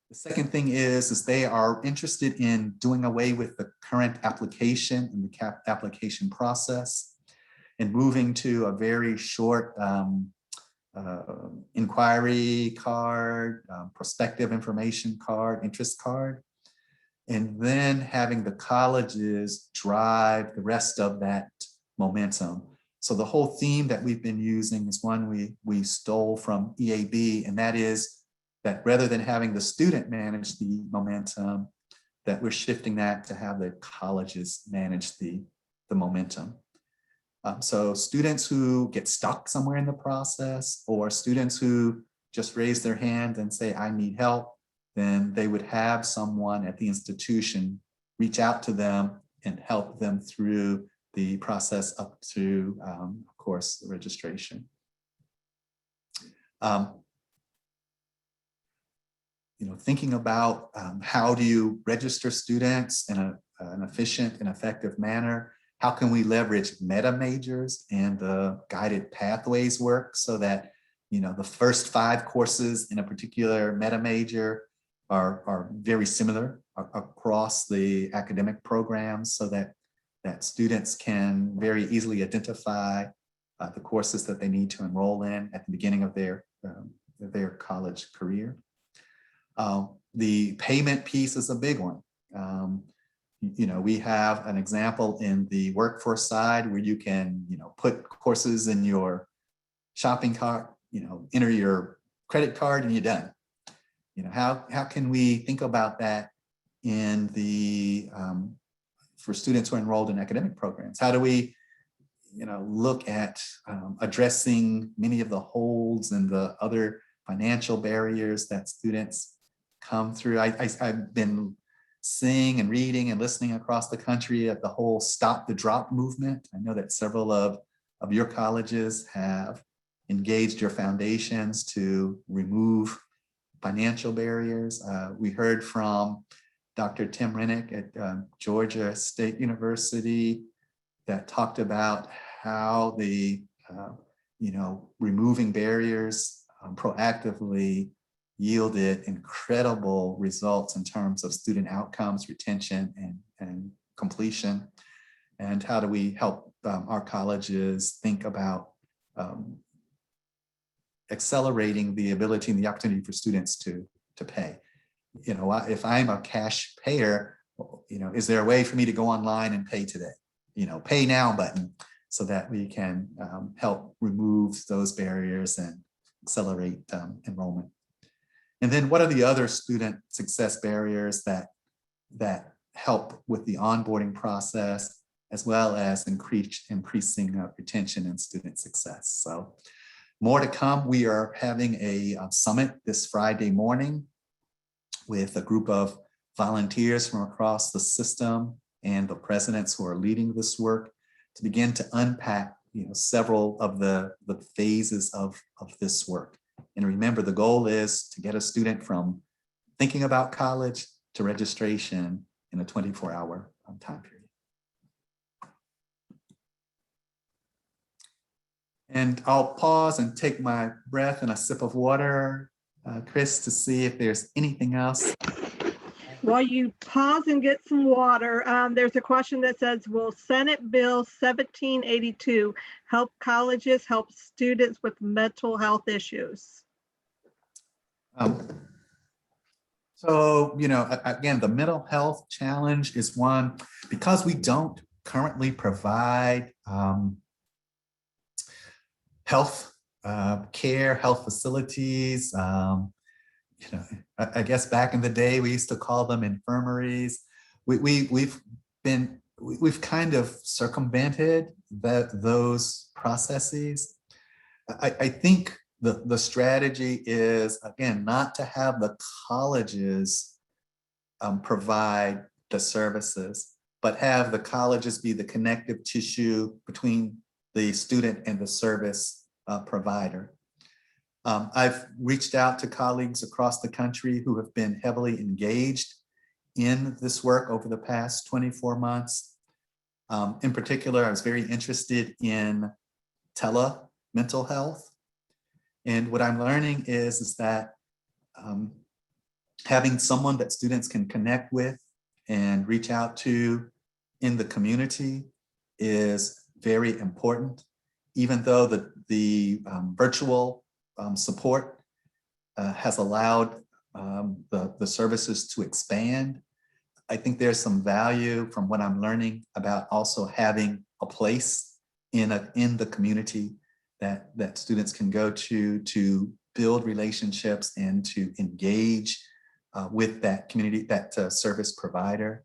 The second thing is they are interested in doing away with the current application and the application process and moving to a very short inquiry card, prospective information card, interest card, and then having the colleges drive the rest of that momentum. So the whole theme that we've been using is one we stole from EAB, and that is that rather than having the student manage the momentum, that we're shifting that to have the colleges manage the momentum. So students who get stuck somewhere in the process, or students who just raise their hand and say, I need help, then they would have someone at the institution reach out to them and help them through the process up to, of course, the registration. Thinking about how do you register students in an efficient and effective manner? How can we leverage meta majors and the guided pathways work so that the first 5 courses in a particular meta major are very similar across the academic programs, so that students can very easily identify the courses that they need to enroll in at the beginning of their college career. The payment piece is a big one. We have an example in the workforce side where you can, put courses in your shopping cart, enter your credit card and you're done. How can we think about that in the, for students who are enrolled in academic programs? How do we, look at addressing many of the holds and the other financial barriers that students come through? I've been seeing and reading and listening across the country at the whole Stop the Drop movement. I know that several of your colleges have engaged your foundations to remove financial barriers. We heard from Dr. Tim Rennick at Georgia State University that talked about how the, removing barriers proactively yielded incredible results in terms of student outcomes, retention, and completion. And how do we help our colleges think about accelerating the ability and the opportunity for students to pay? If I'm a cash payer, is there a way for me to go online and pay today? Pay now button, so that we can help remove those barriers and accelerate enrollment. And then what are the other student success barriers that help with the onboarding process, as well as increasing retention and student success? So more to come. We are having a summit this Friday morning with a group of volunteers from across the system and the presidents who are leading this work to begin to unpack several of the phases of this work. And remember, the goal is to get a student from thinking about college to registration in a 24-hour time period. And I'll pause and take my breath and a sip of water, Chris, to see if there's anything else. While you pause and get some water, there's a question that says, will Senate Bill 1782 help colleges help students with mental health issues? So, again, the mental health challenge is one, because we don't currently provide health care, health facilities. I guess back in the day, we used to call them infirmaries. We've kind of circumvented those processes. I think the strategy is, again, not to have the colleges provide the services, but have the colleges be the connective tissue between the student and the service provider. I've reached out to colleagues across the country who have been heavily engaged in this work over the past 24 months. In particular, I was very interested in mental health. And what I'm learning is that having someone that students can connect with and reach out to in the community is very important. Even though the virtual support has allowed the services to expand, I think there's some value from what I'm learning about also having a place in the community that students can go to build relationships and to engage with that community, that service provider.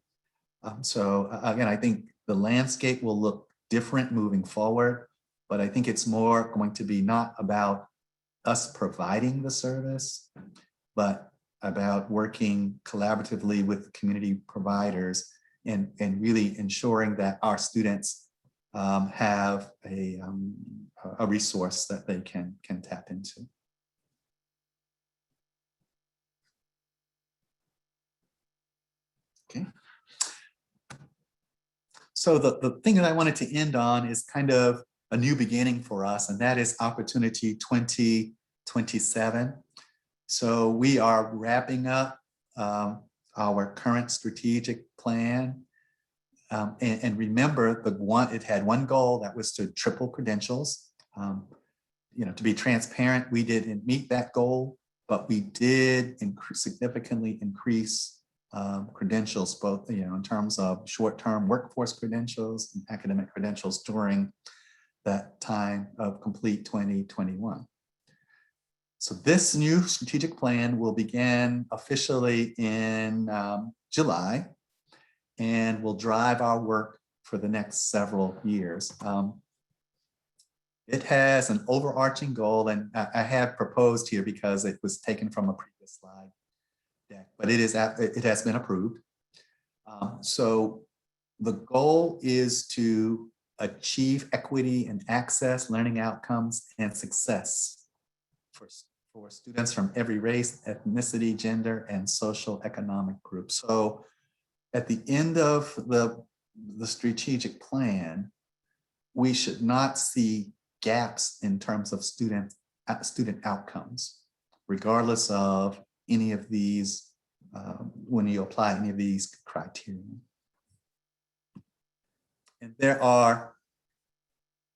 So again, I think the landscape will look different moving forward, but I think it's more going to be not about us providing the service, but about working collaboratively with community providers and really ensuring that our students have a resource that they can tap into. Okay. So the thing that I wanted to end on is kind of a new beginning for us, and that is Opportunity 2027. So we are wrapping up our current strategic plan. And remember, it had one goal, that was to triple credentials. To be transparent, we didn't meet that goal, but we did significantly increase credentials, both in terms of short-term workforce credentials and academic credentials during that time of Complete 2021. So this new strategic plan will begin officially in July and will drive our work for the next several years. It has an overarching goal, and I have proposed here because it was taken from a previous slide deck, but it has been approved. So the goal is to achieve equity and access, learning outcomes, and success for students from every race, ethnicity, gender, and social economic group. So at the end of the strategic plan, we should not see gaps in terms of student outcomes, regardless of any of these, when you apply any of these criteria. And there are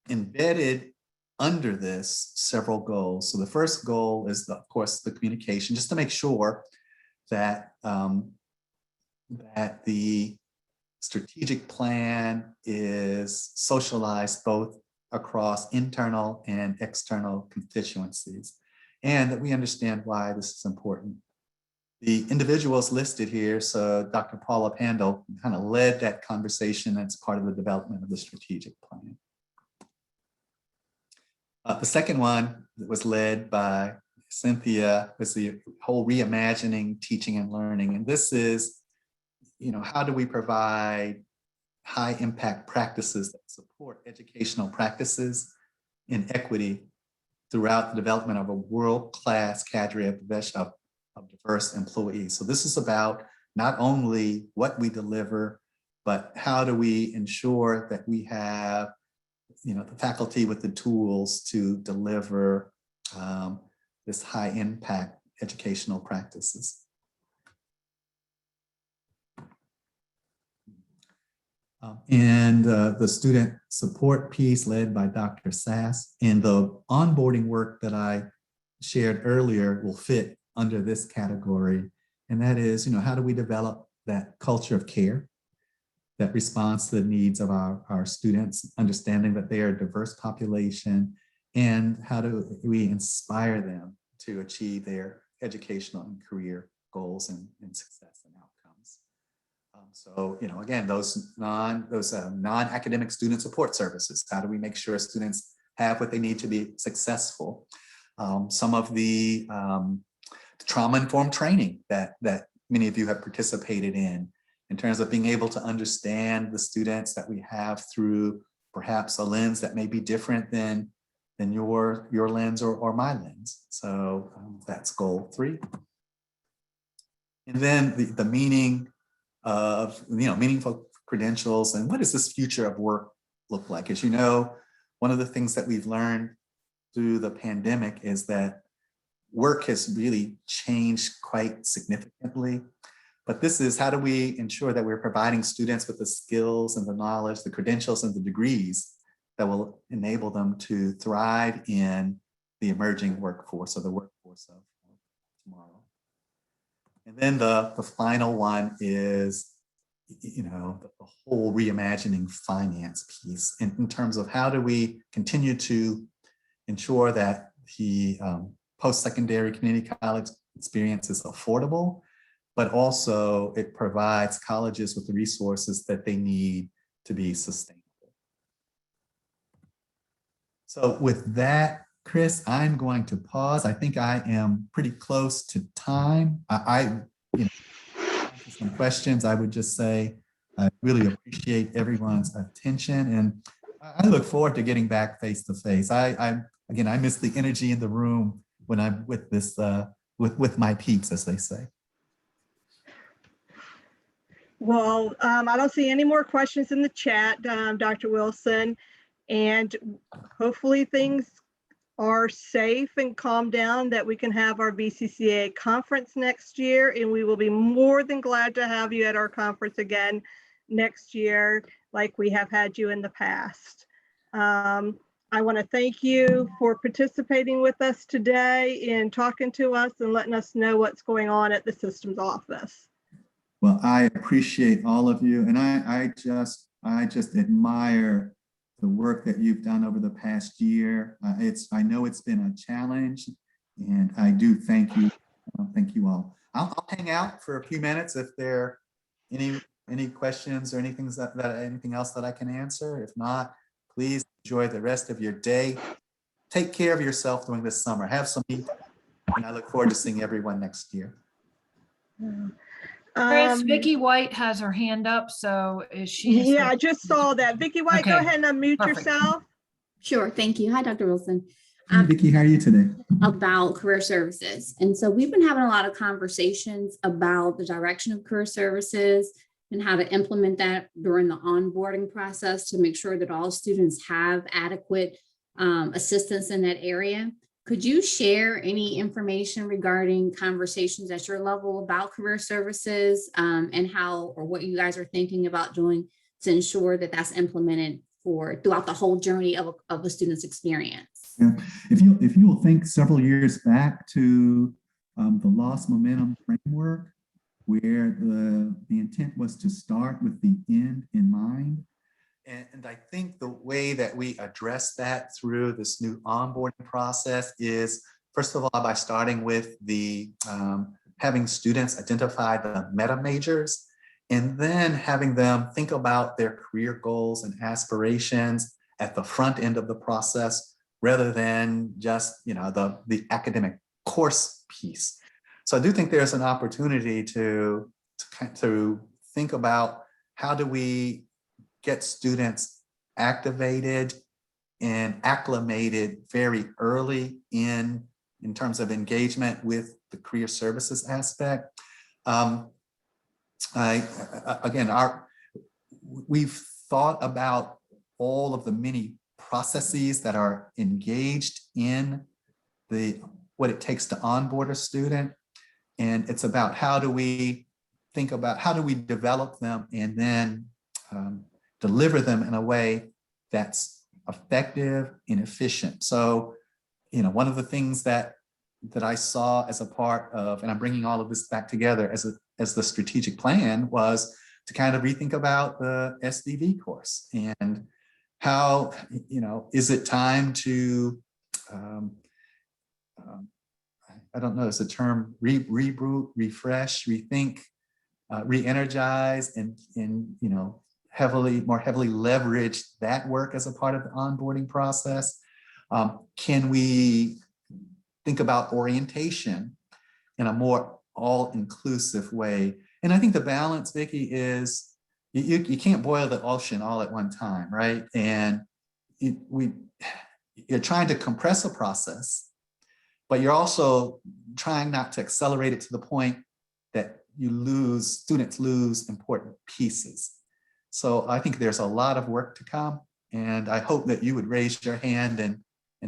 embedded under this several goals. So the first goal is, of course, the communication, just to make sure that that the strategic plan is socialized both across internal and external constituencies, and that we understand why this is important. The individuals listed here, so Dr. Paula Pandel kind of led that conversation as part of the development of the strategic plan. The second one that was led by Cynthia was the whole reimagining teaching and learning. And this is, how do we provide high impact practices that support educational practices in equity throughout the development of a world-class cadre of diverse employees. So this is about not only what we deliver, but how do we ensure that we have the faculty with the tools to deliver this high impact educational practices. And the student support piece led by Dr. Sass, and the onboarding work that I shared earlier will fit under this category. And that is, how do we develop that culture of care that responds to the needs of our students, understanding that they are a diverse population, and how do we inspire them to achieve their educational and career goals and success and outcomes. So, again, those non-academic student support services, how do we make sure students have what they need to be successful? Some of the trauma-informed training that many of you have participated in terms of being able to understand the students that we have through perhaps a lens that may be different than your lens or my lens. So that's goal 3. And then the meaning of, meaningful credentials and what does this future of work look like? As you know, one of the things that we've learned through the pandemic is that work has really changed quite significantly. But this is how do we ensure that we're providing students with the skills and the knowledge, the credentials and the degrees that will enable them to thrive in the emerging workforce or the workforce of tomorrow. And then the final one is, you know, the whole reimagining finance piece in terms of how do we continue to ensure that the post-secondary community college experience is affordable, but also it provides colleges with the resources that they need to be sustainable. So with that, Chris, I'm going to pause. I think I am pretty close to time. You know, some questions, I would just say, I really appreciate everyone's attention, and I look forward to getting back face to face. Again, I miss the energy in the room when I'm with this, with my peeps, as they say. Well, I don't see any more questions in the chat, Dr. Wilson, and hopefully things are safe and calm down, that we can have our VCCA conference next year, and we will be more than glad to have you at our conference again next year, like we have had you in the past. I want to thank you for participating with us today and talking to us and letting us know what's going on at the systems office. Well, I appreciate all of you, and I just admire the work that you've done over the past year. I know it's been a challenge, and I do thank you. Thank you all. I'll hang out for a few minutes if there are any questions or anything else that I can answer. If not, please enjoy the rest of your day. Take care of yourself during this summer. Have some meat, and I look forward to seeing everyone next year. Chris, Vicky White has her hand up, so is she? Yeah, I just saw that. Vicky White, Okay, go ahead and unmute perfect. yourself. Sure, thank you. Hi, Dr. Wilson. Vicki, how are you today? About career services. And so we've been having a lot of conversations about the direction of career services and how to implement that during the onboarding process to make sure that all students have adequate assistance in that area. Could you share any information regarding conversations at your level about career services and how or what you guys are thinking about doing to ensure that that's implemented throughout the whole journey of a student's experience? Yeah. If you will think several years back to the lost momentum framework, where the intent was to start with the end in mind. And I think the way that we address that through this new onboarding process is, first of all, by starting with the having students identify the meta majors, and then having them think about their career goals and aspirations at the front end of the process, rather than just the academic course piece. So I do think there's an opportunity to think about how do we get students activated and acclimated very early in terms of engagement with the career services aspect. We've thought about all of the many processes that are engaged in what it takes to onboard a student. And it's about how do we develop them and then deliver them in a way that's effective and efficient. So, one of the things that I saw as a part of, and I'm bringing all of this back together as the strategic plan, was to kind of rethink about the SDV course and how, is it time to, I don't know, is the term reboot, refresh, rethink, re-energize, and more heavily leverage that work as a part of the onboarding process? Can we think about orientation in a more all-inclusive way? And I think the balance, Vicki, is you can't boil the ocean all at one time, right? And you're trying to compress a process, but you're also trying not to accelerate it to the point that students lose important pieces. So I think there's a lot of work to come, and I hope that you would raise your hand and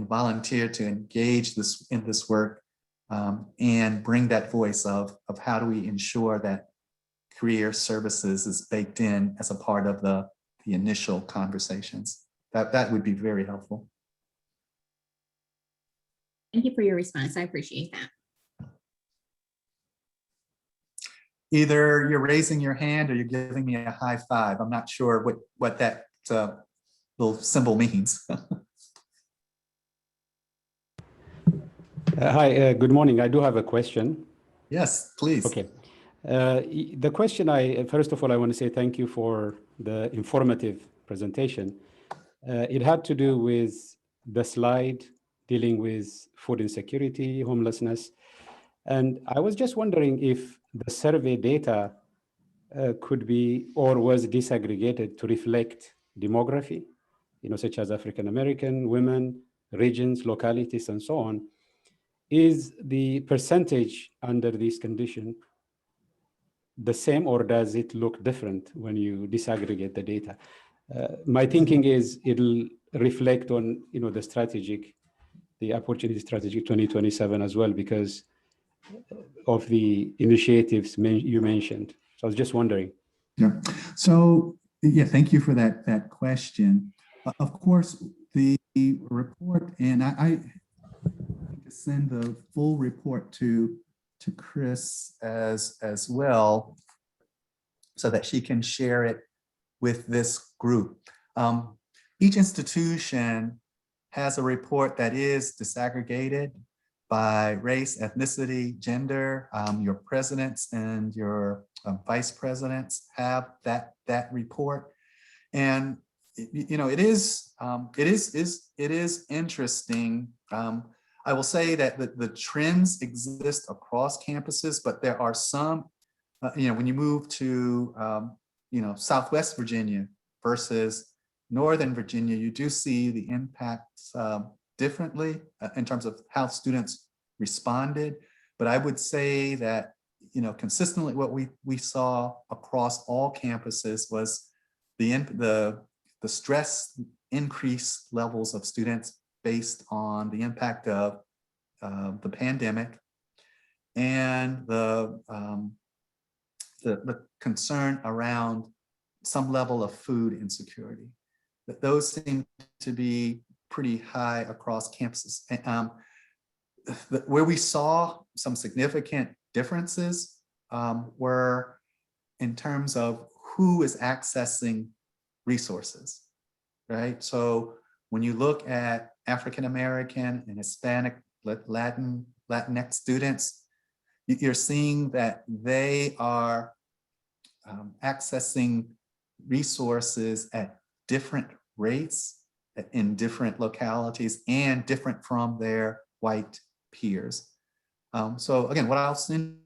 volunteer to engage in this work, and bring that voice of how do we ensure that career services is baked in as a part of the initial conversations. That would be very helpful. Thank you for your response. I appreciate that. Either you're raising your hand or you're giving me a high five. I'm not sure what that little symbol means. Hi, good morning. I do have a question. Yes, please. Okay. The question first of all, I want to say thank you for the informative presentation. It had to do with the slide dealing with food insecurity, homelessness. And I was just wondering if the survey data could be or was disaggregated to reflect demography, such as African American, women, regions, localities, and so on. Is the percentage under this condition the same, or does it look different when you disaggregate the data? My thinking is it'll reflect on the opportunity strategy 2027 as well, because of the initiatives you mentioned. So I was just wondering. Yeah. So yeah, thank you for that question. Of course, the report, and I send the full report to Chris as well, so that she can share it with this group. Each institution has a report that is disaggregated by race, ethnicity, gender. Your presidents and your vice presidents have that report, and it is interesting. I will say that the trends exist across campuses, but there are some, when you move to, Southwest Virginia versus Northern Virginia, you do see the impacts differently in terms of how students responded. But I would say that, consistently what we saw across all campuses was the stress increase levels of students based on the impact of the pandemic and the concern around some level of food insecurity. That those seem to be pretty high across campuses. Where we saw some significant differences were in terms of who is accessing resources, right? So when you look at African American and Hispanic, Latinx students, you're seeing that they are accessing resources at different rates in different localities and different from their white peers. So again, what I'll send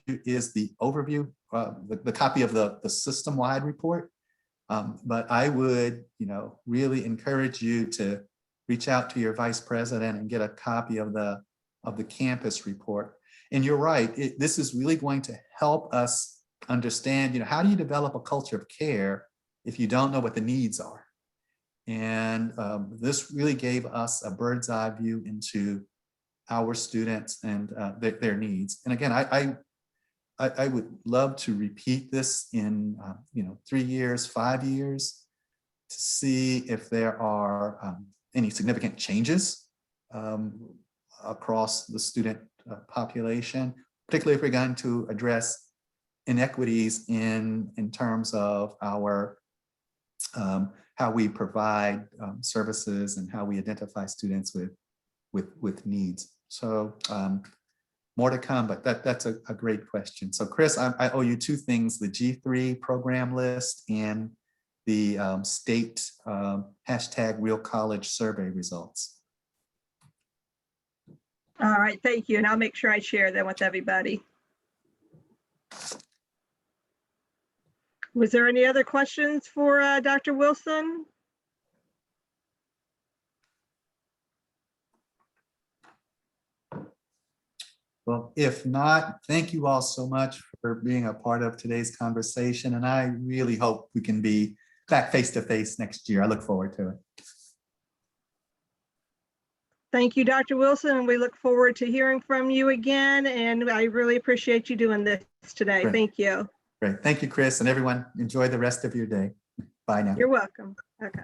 you is the overview, the copy of the system-wide report. But I would, really encourage you to reach out to your vice president and get a copy of the campus report. And you're right, this is really going to help us understand, how do you develop a culture of care if you don't know what the needs are? And this really gave us a bird's eye view into our students and their needs. And again, I would love to repeat this in 3 years, 5 years, to see if there are any significant changes across the student population, particularly if we're going to address inequities in terms of our how we provide services and how we identify students with needs. So more to come, but that's a great question. So Chris, I owe you 2 things: the G3 program list and the state #Real College survey results. All right, thank you. And I'll make sure I share them with everybody. Was there any other questions for Dr. Wilson? Well, if not, thank you all so much for being a part of today's conversation. And I really hope we can be back face-to-face next year. I look forward to it. Thank you, Dr. Wilson, and we look forward to hearing from you again. And I really appreciate you doing this today. Great. Thank you. Great. Thank you, Chris, and everyone. Enjoy the rest of your day. Bye now. You're welcome. Okay.